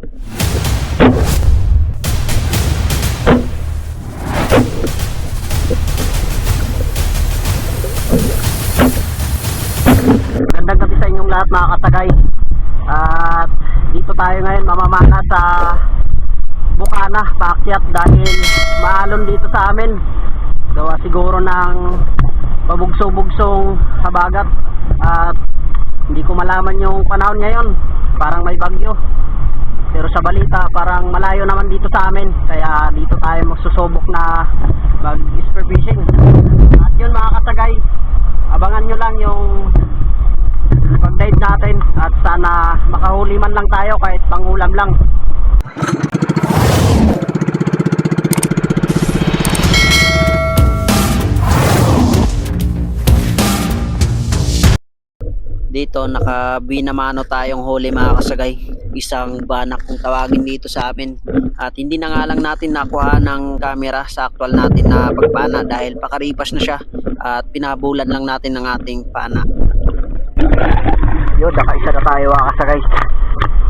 Magandang gabi sa inyong lahat mga kasagay. At dito tayo ngayon mamamana sa Bukana, paakyat dahil maalon dito sa amin. Gawa siguro ng pabugso-bugsong habagat at hindi ko malaman yung panahon ngayon. Parang may bagyo. Pero sa balita parang malayo naman dito sa amin. Kaya dito tayo magsusubok na mag-spear fishing. At yun mga kasagay, abangan nyo lang yung pag-dive natin at sana makahuli man lang tayo kahit pangulam lang. Dito nakabinamano tayong huli mga kasagay, isang banak kung tawagin dito sa amin. At hindi na nga lang natin nakuha ng camera sa actual natin na pagpana dahil pakaripas na siya at pinabulan lang natin ng ating pana. Yun, nakaisa na tayo mga kasagay,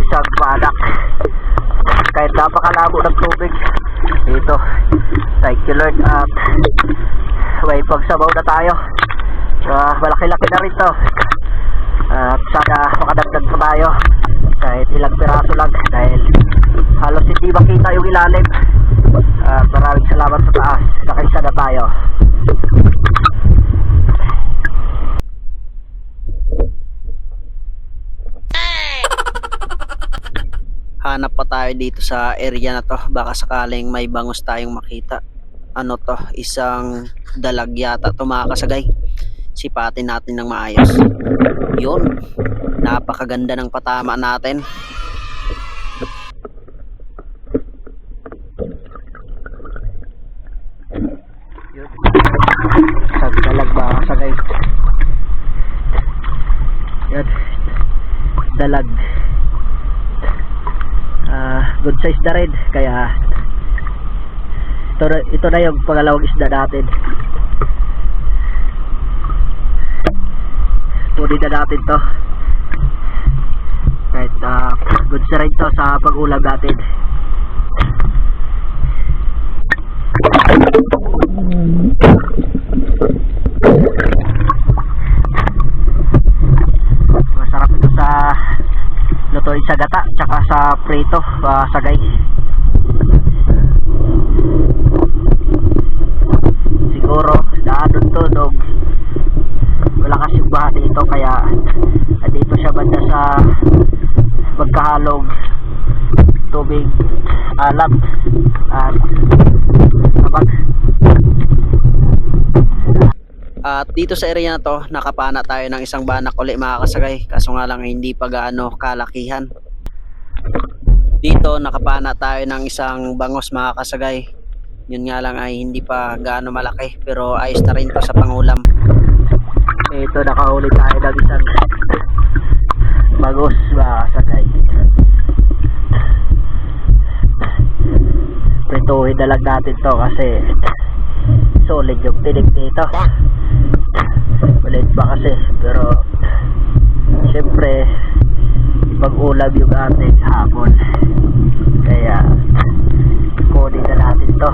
isang banak. Kahit napakalabo ng tubig dito, thank you Lord, at may pagsabaw na tayo. Malaki-laki na rin to. At sana makadagdag pa tayo kahit ilang piraso lang dahil halos hindi makita yung ilalim. At maraming salamat sa taas, nakaisa na tayo. Hanap pa tayo dito sa area na to, baka sakaling may bangus tayong makita. Ano to, isang dalag yata to mga kasagay. Sipatin natin ng maayos. Yun, napakaganda ng patama natin. Yun, isang dalag mga kasagay. Yan, dalag. Good size na rin, kaya ito na yung pangalawang isda natin. Tunin na natin to kahit good size rin to sa pag-ulam natin. Masarap ito sa lutuin sa gata tsaka sa prito, sagay. Siguro daadon to dog malakas yung baha dito, kaya dito siya banda sa magkahalog tubig, alat at abag. At dito sa area na to, nakapana tayo ng isang banak uli mga kasagay, kaso nga lang hindi pa gaano kalakihan. Dito nakapana tayo ng isang bangos mga kasagay, yun nga lang ay hindi pa gaano malaki, pero ayos na rin to sa pangulam. Ito, nakahuli tayo ng isang bangos mga kasagay. Prituhin na lang natin to kasi solid yung tinig dito. Malit pa kasi, pero syempre pag-ulam yung ating hapon, kaya kunin na natin to.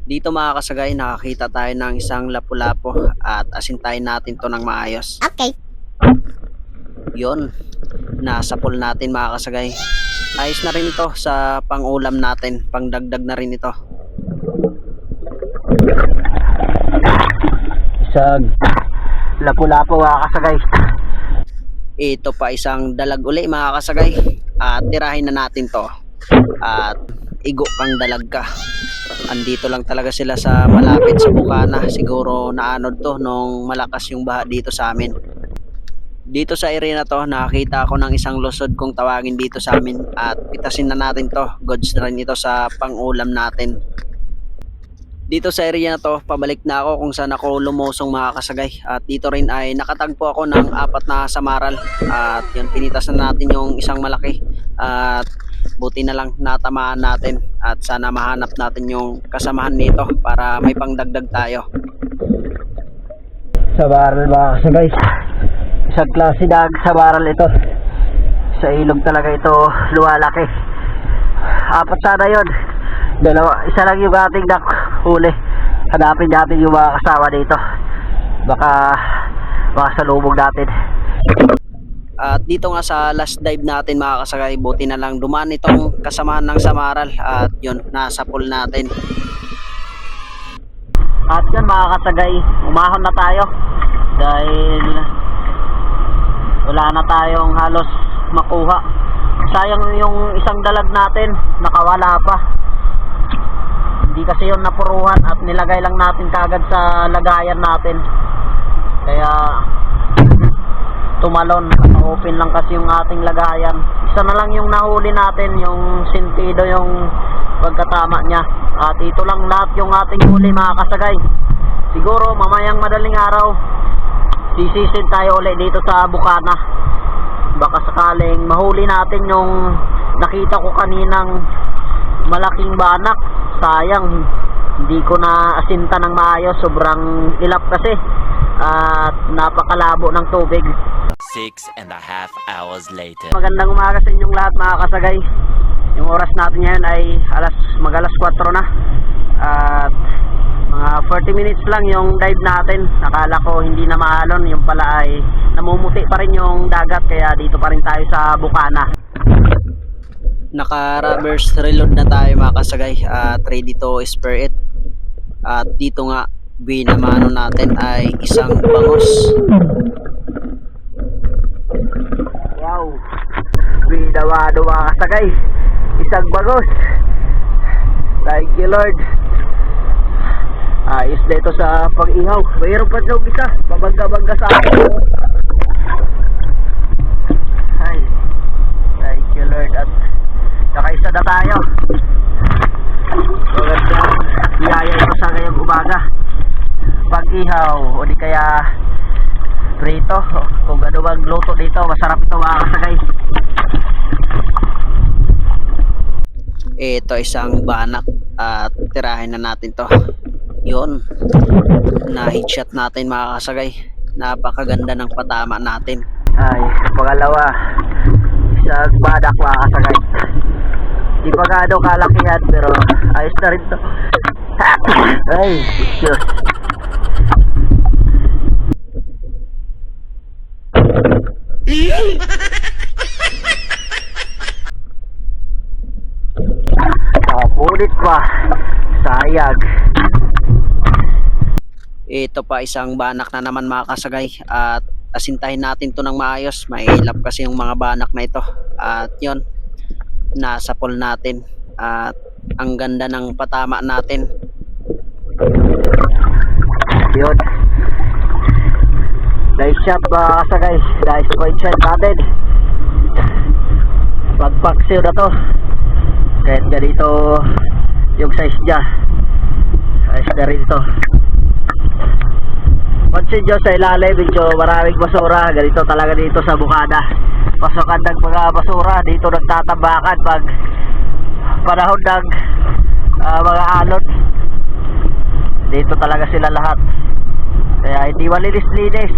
Dito mga kasagay, nakakita tayo ng isang lapu-lapo at asintayin natin to ng maayos. Okay. Yun, nasa pool natin mga kasagay. Ayos na rin ito sa pang-ulam natin, pangdagdag na rin ito. Isang lapu-lapo mga kasagay. Ito pa isang dalag uli mga kasagay. At tirahin na natin to. At igo kang dalag ka. Andito lang talaga sila sa malapit sa Bukana. Siguro naanod to nung malakas yung baha dito sa amin. Dito sa area na to, nakakita ako ng isang lusod kung tawagin dito sa amin. At pitasin na natin to. Goods na rin ito sa pang-ulam natin. Dito sa area na to, pabalik na ako kung saan ako lumusong mga kasagay. At dito rin ay nakatagpo ako ng 4 na samaral. At yun, pinitasan natin yung isang malaki. At buti na lang natamaan natin. At sana mahanap natin yung kasamahan nito para may pangdagdag tayo. Samaral mga kasagay. Isang klase ng samaral ito. Sa ilog talaga ito lumalaki. Apat sana yun. Dalawa, isa lang yung ating huli. Hanapin natin yung mga kasama dito. Baka salubog natin. At dito nga sa last dive natin mga kasagay, buti na lang dumaan itong kasamaan ng Samaral. At yun, nasa pool natin. At yun mga kasagay, umahon na tayo. Dahil wala na tayong halos makuha. Sayang yung isang dalag natin, nakawala pa. Hindi kasi yun napuruhan at nilagay lang natin kagad sa lagayan natin. Kaya tumalon, open lang kasi yung ating lagayan. Isa na lang yung nahuli natin, yung sentido yung pagkatama niya. At ito lang lahat yung ating huli mga kasagay. Siguro mamayang madaling araw sisisid tayo ulit dito sa Bukana. Baka sakaling mahuli natin yung nakita ko kaninang malaking banak. Sayang hindi ko na asinta ng maayos, sobrang ilap kasi at napakalabo ng tubig. 6.5 hours later. Magandang umaga sa inyong lahat mga kasagay. Yung oras natin ngayon ay mag-alas 4 na. At mga 40 minutes lang yung dive natin. Akala ko hindi na maalon, yung pala ay namumuti pa rin yung dagat, kaya dito pa rin tayo sa Bukana. Naka-reverse reload na tayo mga kasagay at ready to spare it. At dito nga binamano natin ay isang bangos. Wow, binamano mga kasagay, isang bangos. Thank you Lord. Ayos dito sa pag-ihaw. Mayroon pa daw isa, pabangga-bangga sa akin. Ay, thank you Lord. At nakaisa na tayo. Magandang biyaya ito sa ngayong umaga. Pag-ihaw o di kaya prito, kung ano magluto dito, masarap ito mga kasagay. Ito isang banak at tirahin na natin to. Yun, na headshot natin mga kasagay. Napakaganda ng patama natin. Ay, pangalawa, isang banak mga kasagay. Di pa gaano kalakihan pero ayos na rin to. Ay, sure. Nakapunit pa. Sayag. Ito pa isang banak na naman mga kasagay. At asintahin natin to ng maayos. Mailap kasi yung mga banak na ito. At yun, nasa pool natin. At ang ganda ng patama natin. Yun, nice shot mga kasagay. Nice point shot natin. Pagpaksiw na to. Kahit ganito yung size niya, ayos na rin ito. Pansin nyo sa ilalim, medyo maraming basura. Ganito talaga dito sa Bukana. Pasokan ng mga basura. Dito nagtatambakan pag panahon ng mga alon. Dito talaga sila lahat. Kaya hindi malinis-linis.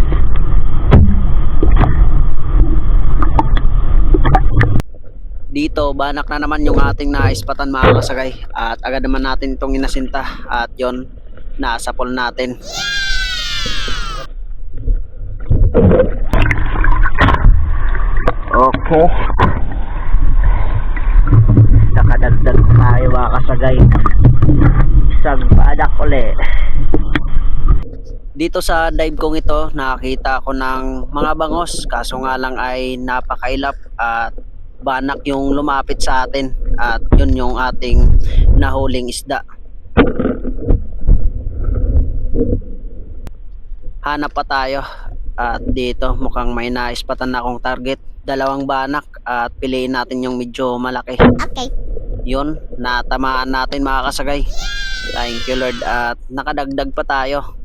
Dito banak na naman yung ating naispatan mga kasagay. At agad naman natin itong inasinta. At yon, nasa pool natin. Okay, nakadagdag tayo mga kasagay. Isang banak ulit. Dito sa dive kong ito, nakakita ko ng mga bangos. Kaso nga lang ay napakailap at banak yung lumapit sa atin. At yun yung ating nahuling isda. Hanap pa tayo. At dito mukhang may naispatan na akong target. 2 banak at piliin natin yung medyo malaki. Okay. Yun, natamaan natin mga kasagay. Thank you Lord. At nakadagdag pa tayo.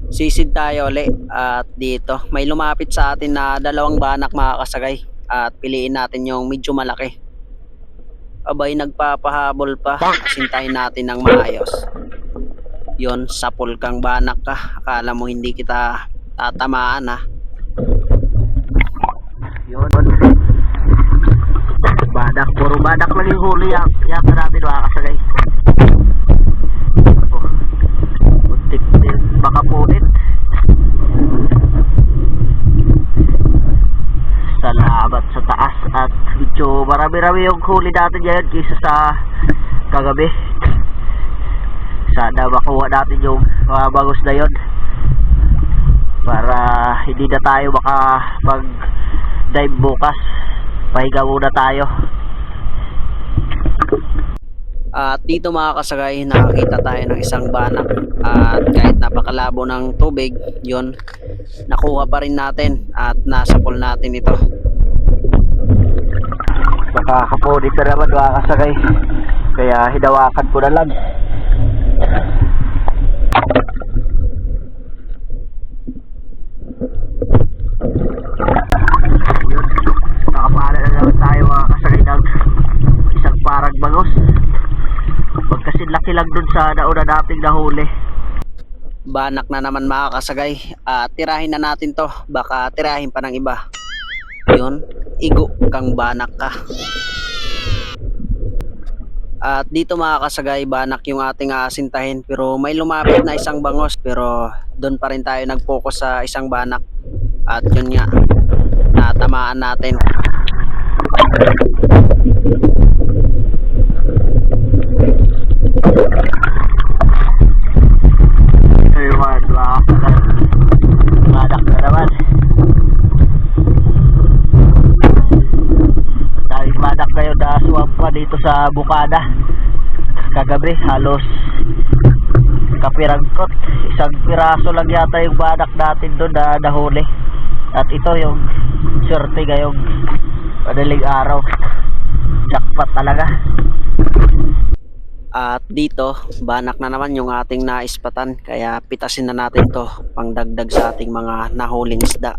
Sisid tayo ulit. At dito may lumapit sa atin na 2 banak mga kasagay. At piliin natin yung medyo malaki. Abay, nagpapahabol pa. Sintayin natin ng maayos. Yun, sapul kang banak ka. Akala mo hindi kita tatamaan ha. badak lang yung huli yaka natin mga kasagay. Oh, untik din baka punit. Salamat sa taas at medyo marami-rami yung huli natin ngayon kaysa sa kagabi. Sana makuha natin yung mga bangus na yun para hindi na tayo makapag dive bukas. Pahinga muna tayo. At dito mga kasagay, nakakita tayo ng isang banak at kahit napakalabo ng tubig, yun nakuha pa rin natin at nasa pool natin ito. Nakakapunit na naman mga kasagay, kaya hinawakan ko na lang. Nakapala na naman tayo mga kasagay ng isang parang bangus. Laki lang dun sa nauna nating nahuli. Banak na naman mga kasagay. Tirahin na natin to. Baka tirahin pa ng iba. Yun, igo kang banak ka. At dito mga kasagay, banak yung ating aasintahin. Pero may lumapit na isang bangos. Pero doon pa rin tayo nag-focus sa isang banak. At yun nga, natamaan natin. Ayun, badak na naman. Dahil badak kayo na swamp pa dito sa Bukana. Kagabi halos kapirangkot. Isang piraso lang yata yung badak natin doon na nahuli. At ito yung swerte ngayong madaling araw. Jackpot talaga. At dito, banak na naman yung ating naispatan. Kaya pitasin na natin to pangdagdag sa ating mga nahuling isda.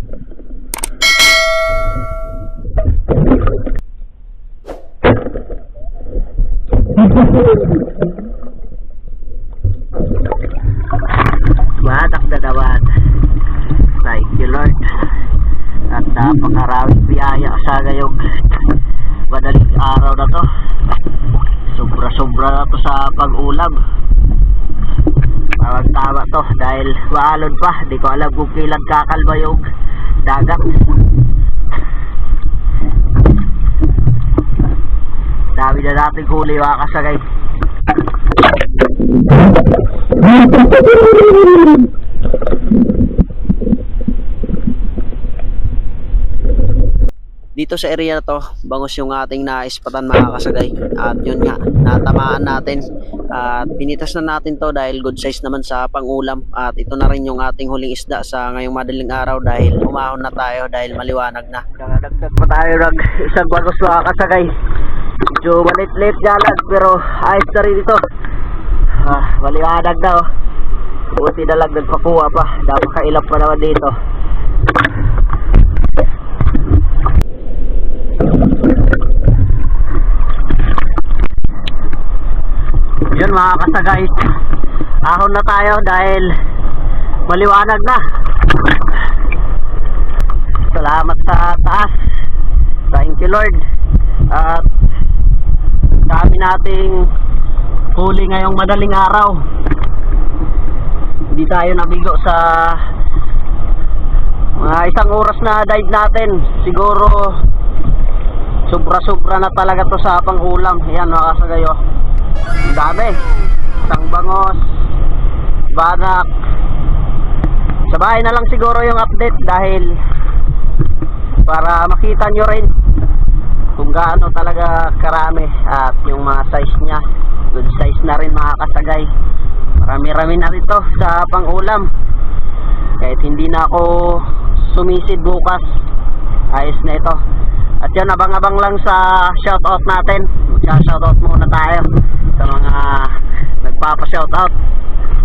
Banak na naman. Thank you Lord. At napakaraming biyaya sa ngayong madaling araw na to. Sobra-sobra na to sa pag-ulam. Tama to dahil maalon pa. Di ko alam kung kailan kakalma yung dagat. Dami na natin huli mga kasagay. Dito sa area na to, bangus yung ating naispatan mga kasagay. At yun nga, natamaan natin. At pinitas na natin to dahil good size naman sa pangulam. At ito na rin yung ating huling isda sa ngayong madaling araw dahil umahon na tayo dahil maliwanag na. Nakadagdag pa tayo ng isang bangus mga kasagay. Medyo malit-lit nga lang pero ayos na rin ito. Maliwanag na oh. Buti na lang nagpakuha pa. Napakailap pa naman dito. Yun mga kasagay, ahon na tayo dahil maliwanag na. Salamat sa taas. Thank you Lord. At dami nating huli ngayong madaling araw. Hindi tayo nabigo sa mga isang oras na dive natin. Siguro sobra-sobra na talaga to sa pangulam. Ayan mga kasagay oh. Ang dami. Isang bangos, banak. Sa bahay na lang siguro yung update dahil para makita nyo rin kung gaano talaga karami at yung mga size nya. Good size na rin mga kasagay. Marami-rami na rito sa pangulam. Kahit hindi na ako sumisid bukas, ayos na ito. At yan, abang-abang lang sa shoutout natin. Shoutout muna tayo sa mga nagpapa-shoutout.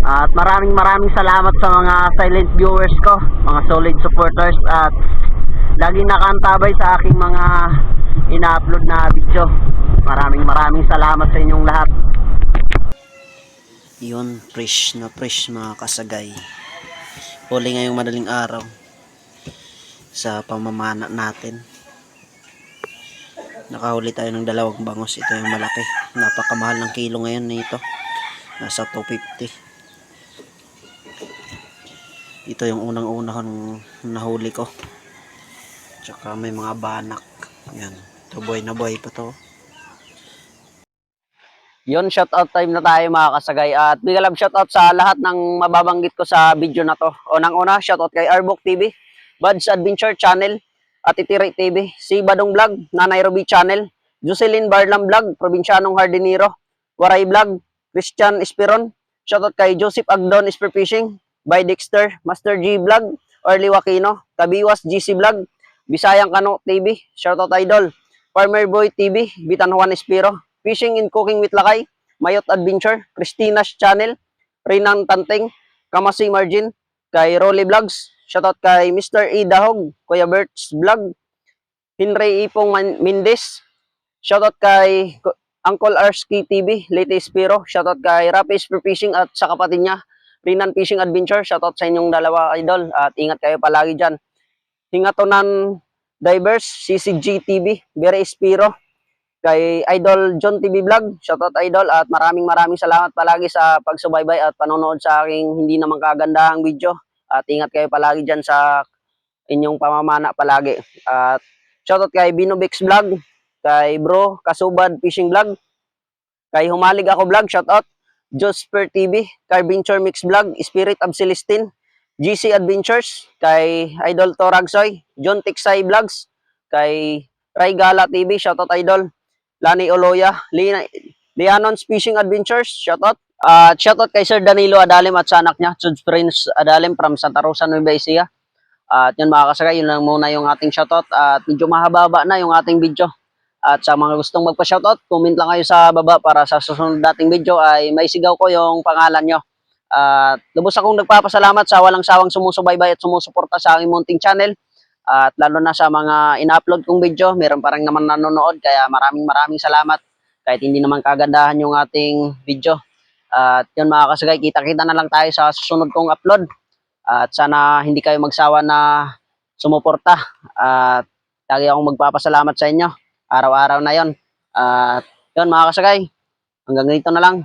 At maraming salamat sa mga silent viewers ko, mga solid supporters at laging nakaantabay sa aking mga ina-upload na video. Maraming salamat sa inyong lahat. Yun, fresh na fresh mga kasagay. Huli ngayong madaling araw sa pamamana natin. Nakahuli tayo ng dalawang bangos. Ito yung malaki. Napakamahal ng kilo ngayon nito. Nasa 250. Ito yung unang-unang nahuli ko. Tsaka may mga banak. Yan. Ito buhay na buhay pa to. Yon, shoutout time na tayo mga kasagay. At big love shoutout sa lahat ng mababanggit ko sa video na to. Unang-una, shoutout kay Arbok TV, Bud's Adventure Channel, at Itiri TV, si Badong Vlog, Nanay Ruby Channel, Jocelyn Barlam Vlog, Provincianong Hardinero, Waray Vlog, Christian Espiron, shoutout kay Joseph Agdon Spearfishing, by Dexter, Master G Vlog, Orly Wakino, Kabiwas GC Vlog, Bisayang Kano TV, shoutout idol, Farmer Boy TV, Bitan Juan Espiro, Fishing and Cooking with Lakay, Mayot Adventure, Christina's Channel, Rinan Tanteng, Kamasi Margin, kay Rolly Vlogs, shoutout kay Mr. E. Dahog, Kuya Bert's Vlog, Henry Ipong Mindes, shoutout kay Uncle Arski TV, Late Espiro, shoutout kay Rapis for Fishing at sa kapatid niya, Rinan Fishing Adventure, shoutout sa inyong dalawa idol at ingat kayo palagi dyan. Hingatonan Divers, CCG TV, Bere Espiro, kay Idol John TV Vlog, shoutout idol at maraming salamat palagi sa pagsubaybay at panonood sa aking hindi naman kagandahang video at ingat kayo palagi dyan sa inyong pamamana palagi at shoutout kay Binobix Vlog, kay Bro Kasubad Fishing Vlog, kay Humalig Ako Vlog, shoutout Josper TV, kay Venture Mix Vlog, Spirit of Celestine, GC Adventures, kay Idol Toragsoy, John Tiksay Vlogs, kay Ray Gala TV, shoutout idol, Lani Oloya, Lianon's Fishing Adventures, shoutout. Shoutout kay Sir Danilo Adalim at sa anak niya, Suds Prince Adalim from Santa Rosa, Nueva Ecija. At yun mga kasagay, yun lang muna yung ating shoutout. At medyo mahaba na yung ating video. At sa mga gustong magpa-shoutout, comment lang kayo sa baba para sa susunod nating video ay maisigaw ko yung pangalan nyo. At lubos akong nagpapasalamat sa walang sawang sumusubaybay at sumusuporta sa aking munting channel. At lalo na sa mga ina-upload kong video, meron pa rin naman nanonood. Kaya maraming salamat kahit hindi naman kagandahan yung ating video. At yun mga kasagay, kita-kita na lang tayo sa susunod kong upload. At sana hindi kayo magsawa na sumuporta. At lagi akong magpapasalamat sa inyo. Araw-araw na yon. At yun mga kasagay, hanggang dito na lang.